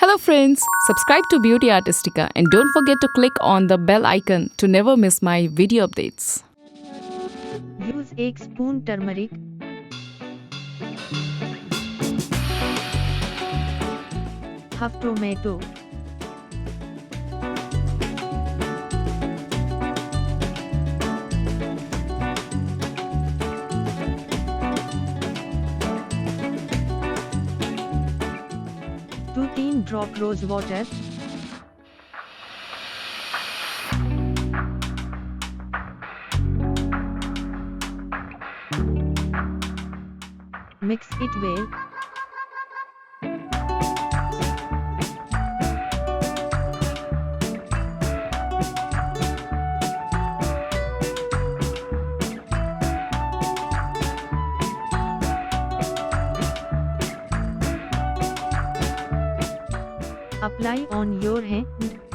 Hello friends, subscribe to Beauty Artistica and don't forget to click on the bell icon to never miss my video updates. Use 1 spoon turmeric, half tomato, two 3 drop rose water, mix it well. Apply on your hand.